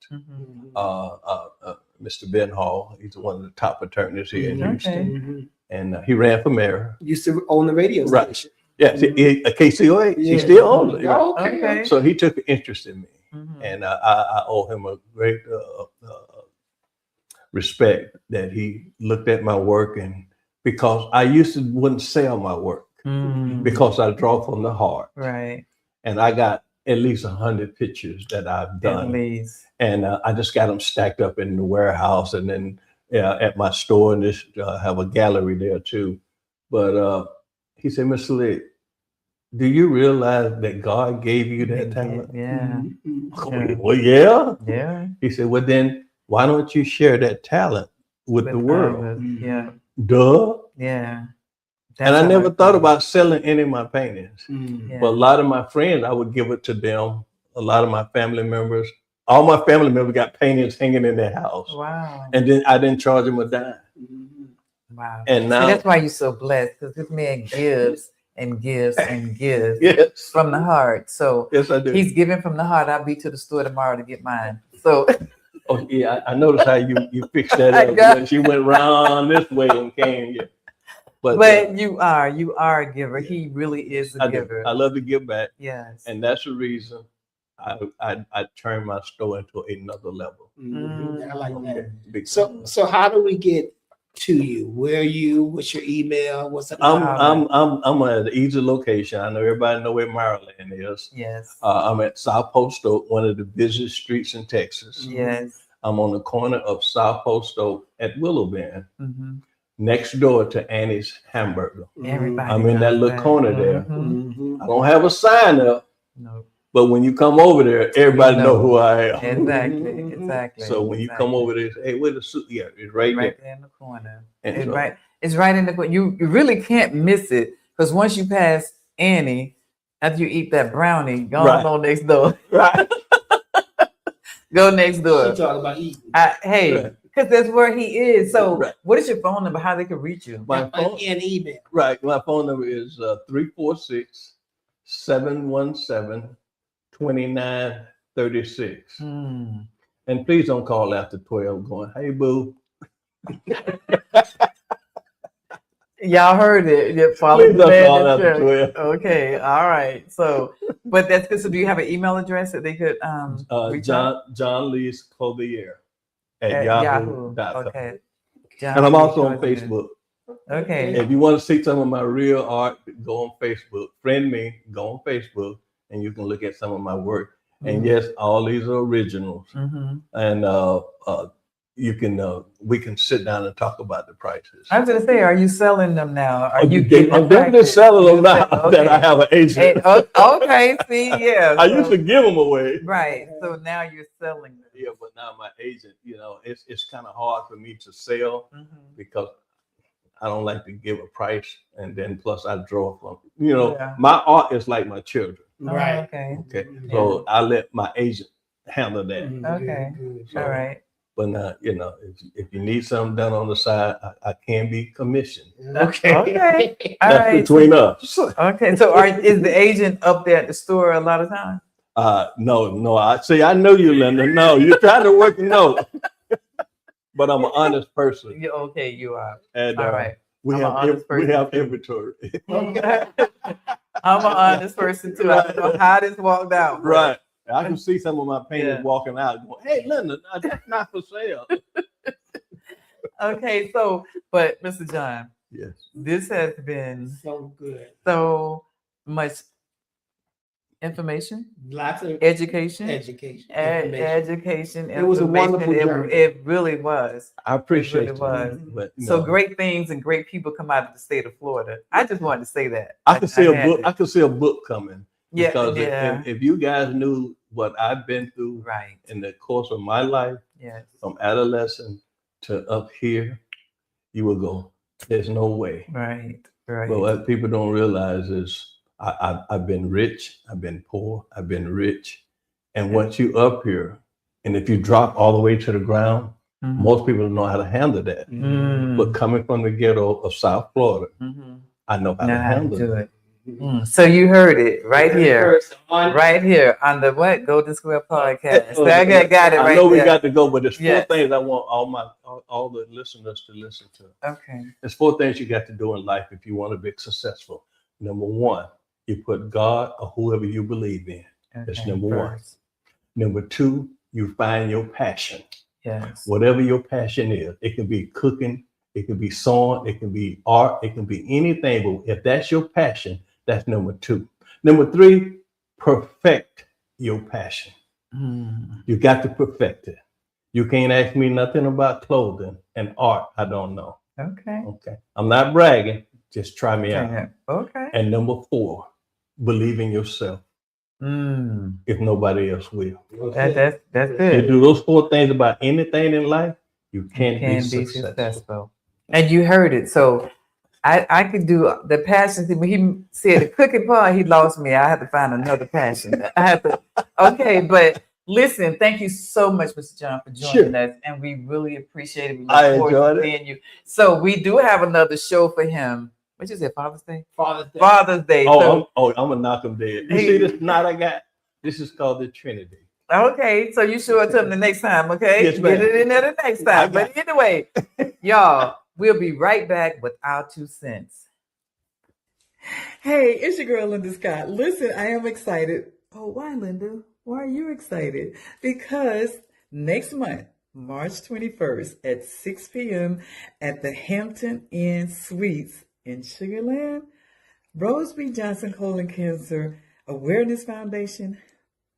Mr. Ben Hall, he's one of the top attorneys here in Houston. and he ran for mayor. Used to own the radio Right. station. Yeah, KCOA. He still owns it. Right? Oh, okay. So he took an interest in me, Mhm. and I owe him a great respect that he looked at my work, and because I used to wouldn't sell my work because I draw from the heart, Right. and I got at least 100 pictures that I've done, At least. and I just got them stacked up in the warehouse, and then at my store, and this have a gallery there too. But he said, Mr. Lee, do you realize that God gave you that talent? Yeah. Yeah. Well, yeah. Yeah. He said, well, then why don't you share that talent with the world? others. Yeah. Duh. Yeah. And I That's never how thought feel. about selling any of my paintings. Yeah. But a lot of my friends, I would give it to them. A lot of my family members, all my family members got paintings hanging in their house. Wow. And then I didn't charge them a dime. Wow. And now, See, that's why you're so blessed, because this man gives and gives and gives yes, from the heart. So yes, I do. he's giving from the heart. I'll be to the store tomorrow to get mine. So Oh yeah, I noticed how you fixed that I up. got- Yeah, she went round this way and came. Yeah. But you are a giver. He really is a I do. giver. I love to give back, Yes. and that's the reason I turned my store into another level. I like that. Big- So how do we get to you? Where are you? What's your email? What's the I'm at an easy location. I know everybody know where Maryland is. Yes. I'm at South Post Oak, one of the busiest streets in Texas. Yes. I'm on the corner of South Post Oak at Willow Bend, Mm-hmm. next door to Annie's Hamburger. Everybody. I'm in that knows little corner there. Mhm. I don't have a sign up, No. but when you come over there, everybody know who I am. Exactly. Exactly. So when you come over there, say, hey, where's the suit? Yeah, it's right there. right there in the corner. And It's so- right. It's right in the corner. You really can't miss it, because once you pass Annie, after you eat that brownie, go Right. next door. Right. Go next door. She talking about eating. Hey, Right. because that's where he is. So, Right. what is your phone number? How they can reach you? My phone, And email. right. My phone number is 346-717-2936. Hmm. And please don't call after 12 going, hey, boo. Y'all heard it. Yeah, follow Please the don't man call in after church. 12. Okay, all right. So, but that's good. So, do you have an email address that they could reach out? John Lee's Clothier at At yahoo.com. Okay. And I'm also on Facebook. Okay. If you want to see some of my real art, go on Facebook. Friend me, go on Facebook, and you can look at some of my work. And yes, all these are originals. Mm-hmm. And you can we can sit down and talk about the prices. I was gonna say, are you selling them now? Are I'm you definitely practice? selling them now Okay. that I have an agent. Hey, okay, see, yeah. I used to give them away. Right. So now you're selling them. Yeah, but now my agent, it's kind of hard for me to sell Mhm. because I don't like to give a price, and then plus I draw from. Yeah. My art is like my children. Oh, okay. Okay, so I let my agent handle that. Okay. So, All right. But now, if you need something done on the side, I can be commissioned. Okay. Okay. All That's right. between us. Okay. So is the agent up there at the store a lot of times? No. I know you, Linda. No, you're trying to work. No, but I'm an honest person, Yeah, okay, you are. and All right. we I'm an have honest we person. have inventory. I'm an honest person too. I don't know how this walked out. but- Right. I can see some of my painters Yeah. walking out going, hey, Linda, that's not for sale. Okay, so but Mr. John, Yes. this has been So good. so much information, Lots of education, education. education. It was a information. wonderful journey. It really was. I appreciate It really it. But, So great things and great people come out of the state of Florida. I just wanted to say that. I could see a had book. to. I could see a book coming. Yeah, Because yeah. if you guys knew what I've been through Right. in the course of my life, Yes. from adolescent to up here, you would go, there's no way. Right. Right. But what people don't realize is I've been rich, I've been poor, I've been rich. And once you up here, and if you drop all the way to the ground, Mhm. most people don't know how to handle that. Mm. But coming from the ghetto of South Florida, Mhm. I know how Know to how to handle do it. it. So you heard it right here. On Right here on the what? Golden Square Podcast. So I got it right I know we there. got to go, but there's four Yes. things I want all the listeners to listen to. Okay. There's four things you got to do in life if you want to be successful. Number one, you put God or whoever you believe in. That's Okay, number one. first. Number two, you find your passion. Yes. Whatever your passion is, it can be cooking, it can be sewing, it can be art, it can be anything. But if that's your passion, that's number two. Number three, perfect your passion. You got to perfect it. You can't ask me nothing about clothing and art. I don't know. Okay. Okay. I'm not bragging. Just try me out. Okay. And number four, believe in yourself. If nobody else will. That's You it. do those four things about anything in life, you can't be successful. And you heard it. So I could do the passion thing. When he said the cooking part, he lost me. I had to find another passion. I had to. Okay, but listen, thank you so much, Mr. John, for joining us, and we really appreciate it. We I look forward enjoyed to it. seeing you. So we do have another show for him. What you say, Father's Day? Father's Day. Father's Day. I'm gonna knock him dead. You see this knot I got? This is called the Trinity. Okay, so you show it to him the next time, okay? Yes, ma'am. Get it in there the next time. But anyway, y'all, we'll be right back with our 2 cents. Hey, it's your girl, Linda Scott. Listen, I am excited. Oh, why, Linda? Why are you excited? Because next month, March 21st at 6 p.m. at the Hampton Inn Suites in Sugar Land, Rose B. Johnson Colon Cancer Awareness Foundation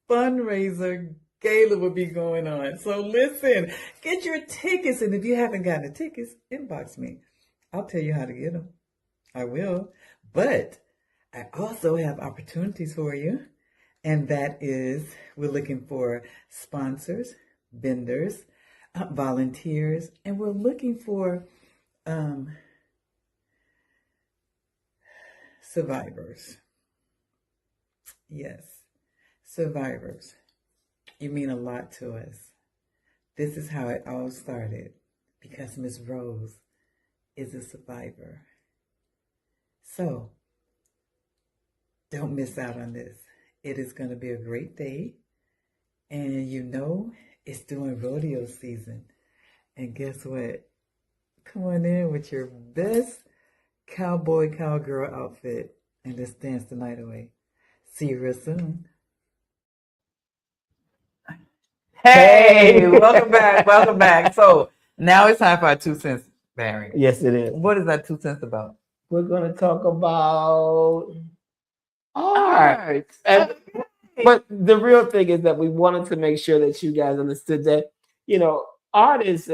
fundraiser gala will be going on. So listen, get your tickets. And if you haven't gotten the tickets, inbox me. I'll tell you how to get them. I will. But I also have opportunities for you. And that is, we're looking for sponsors, vendors, volunteers, and we're looking for survivors. Yes, survivors. You mean a lot to us. This is how it all started, because Miss Rose is a survivor. So, don't miss out on this. It is going to be a great day. And you know, it's during rodeo season. And guess what? Come on in with your best cowboy, cowgirl outfit. And let's dance the night away. See you real soon. Hey, welcome back. Welcome back. So now it's time for our 2 cents, Barry. Yes, it is. What is that 2 cents about? We're going to talk about art. But the real thing is that we wanted to make sure that you guys understood that, you know, art is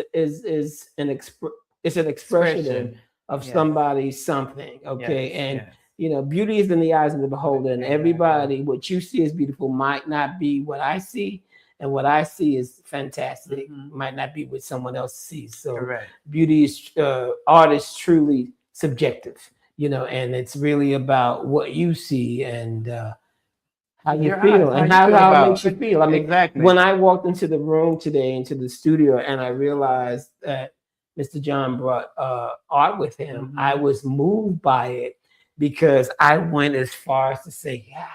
an expression of somebody's something. Okay. And you know, beauty is in the eyes of the beholder, and everybody, what you see is beautiful might not be what I see, and what I see is fantastic might not be what someone else sees. So beauty is art is truly subjective, you know, and it's really about what you see and how you feel and how it makes you feel. I mean, when I walked into the room today, into the studio, and I realized that Mr. John brought art with him, I was moved by it because I went as far as to say, yeah.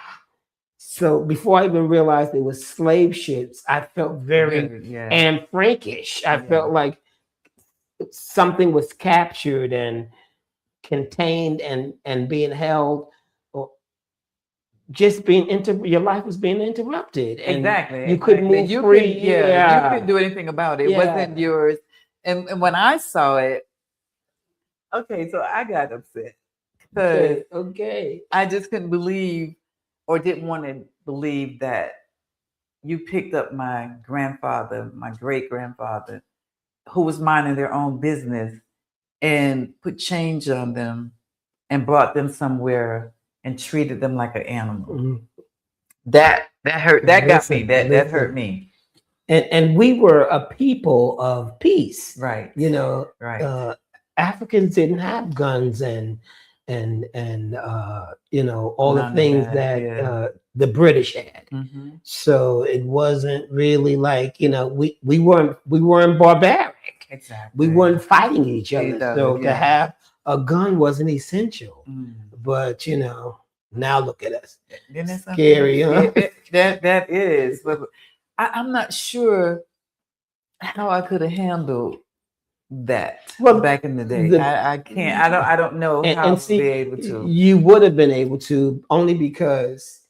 So before I even realized it was slave ships, I felt very Anne Frankish. I felt like something was captured and contained and being held, or just being your life was being interrupted. And you couldn't move free. You couldn't do anything about it. It wasn't yours. And when I saw it, so I got upset. Because I just couldn't believe or didn't want to believe that you picked up my grandfather, my great-grandfather, who was minding their own business, and put change on them and brought them somewhere and treated them like an animal. That hurt. That got me. That hurt me. And we were a people of peace. Right. You know, Africans didn't have guns and you know, all the things that the British had. So it wasn't really like, you know, we weren't barbaric. We weren't fighting each other. So to have a gun wasn't essential. But you know, Now look at us. Isn't that something? Scary, huh? That is. But I'm not sure how I could have handled that back in the day. I can't. I don't know how I would be able to. You would have been able to only because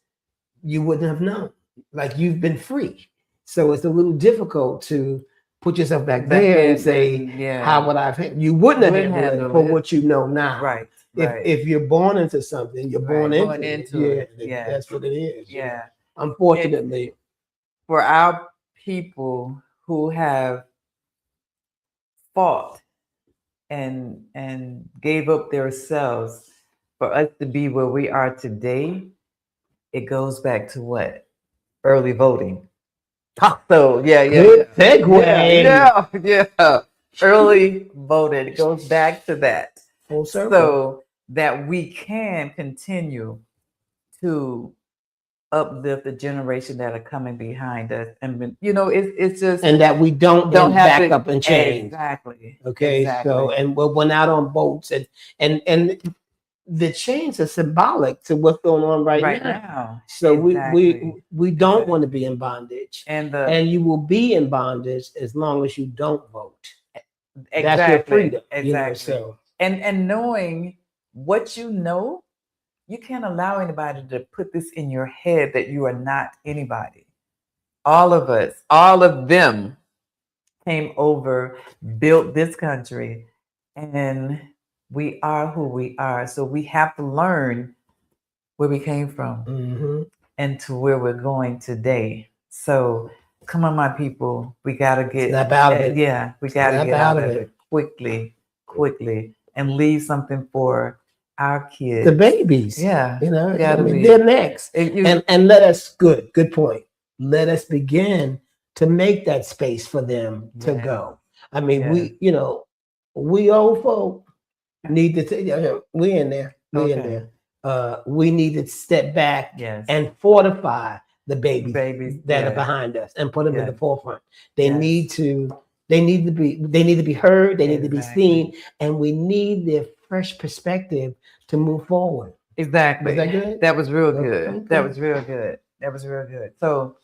you wouldn't have known. Like you've been free, so it's a little difficult to put yourself back there and say, "How would I?" You wouldn't have handled it for what you know now. Right. If you're born into something, you're born into it. Yeah, that's what it is. Yeah. Unfortunately, for our people who have fought and gave up their selves for us to be where we are today, it goes back to what? Early voting. So good segue. Yeah. Early voting. It goes back to that. Full circle. So that we can continue to uplift the generation that are coming behind us, and it's just, and that we don't have back to, up and change. Exactly. Okay. Exactly. So and we're went out on boats, and the change is symbolic to what's going on right now. So we don't want to be in bondage, and you will be in bondage as long as you don't vote. Exactly. That's your freedom. Exactly. And knowing what you know. You can't allow anybody to put this in your head that you are not anybody. All of us, all of them came over, built this country, and we are who we are. So we have to learn where we came from and to where we're going today. So come on, my people. We got to get out of it. Yeah, we got to get out of it quickly, and leave something for our kids, the babies, they're next, and let us. Good point. Let us begin to make that space for them to go. I mean, we old folk need to. We in there. We need to step back and fortify the babies that are behind us and put them in the forefront. They need to. They need to be heard. They need to be seen, and we need their fresh perspective to move forward. Exactly. Was that good? That was real good. Okay. That was real good. So,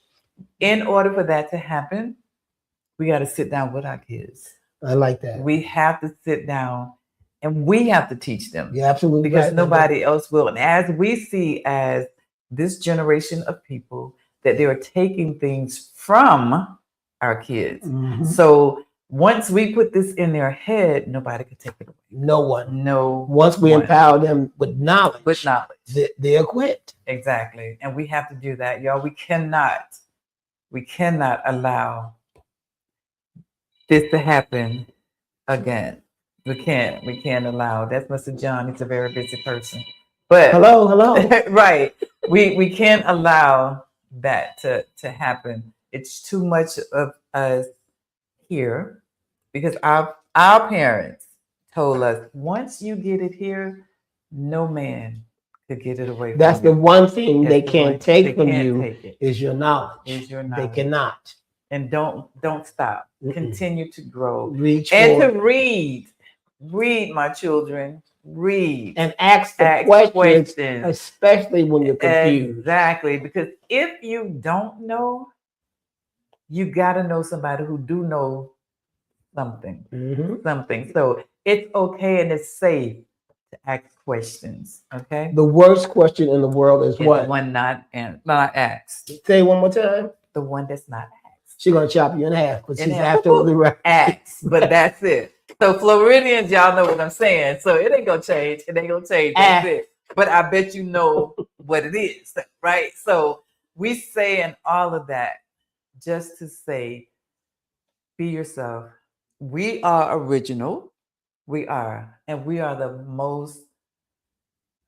in order for that to happen, we got to sit down with our kids. I like that. We have to sit down, and we have to teach them. Yeah, absolutely. Because nobody else will. And as we see, as this generation of people, that they are taking things from our kids. So once we put this in their head, nobody can take it away. No one. Once we empower them with knowledge, they're equipped. Exactly. And we have to do that, y'all. We cannot allow this to happen again. We can't allow. That's Mr. John. He's a very busy person. But hello. Right. We can't allow that to happen. It's too much of us here, because our parents told us, once you get it here, no man could get it away. That's the one thing they can't take from you is your knowledge. They cannot. And don't stop. Continue to grow. Reach and to read. Read, my children. Read and ask questions, especially when you're confused. Exactly, because if you don't know, you got to know somebody who do know something. So it's okay and it's safe to ask questions. Okay. The worst question in the world is what? The one not asked. Say one more time. The one that's not asked. She's gonna chop you in half, but she's absolutely right. Asked, but that's it. So Floridians, y'all know what I'm saying. So it ain't gonna change. That's it. But I bet you know what it is, right? So we saying all of that just to say, be yourself. We are original. We are. And we are the most,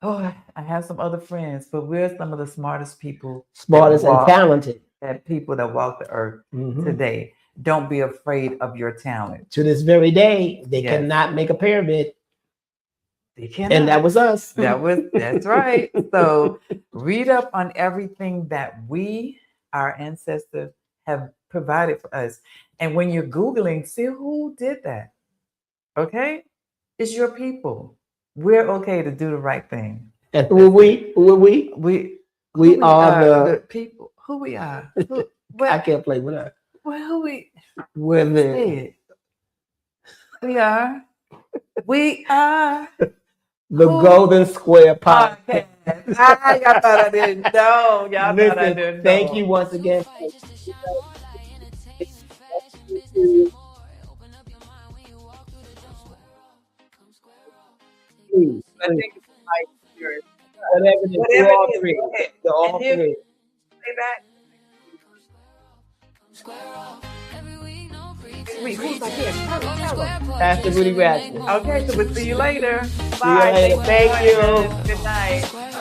I have some other friends, but we're some of the smartest people. Smartest and talented. And people that walk the earth today. Don't be afraid of your talent. To this very day, they cannot make a pyramid. They cannot. And that was us. That's right. So read up on everything that our ancestors, have provided for us. And when you're Googling, see who did that. Okay? It's your people. We're okay to do the right thing. Who are we? Who are we? We are the people. Who we are? I can't play with her. Well, who we? Women. We are. We are The Golden Square Podcast. Y'all thought I didn't know. Y'all thought I didn't know. Thank you once again. Please, whatever it is, Whatever all it is, three. go ahead. They're all And you- three. Say back. Wait, who's like here? Pastor Rudy Ratchet. Okay, so we'll see you later. See you later. Thank you. Good night.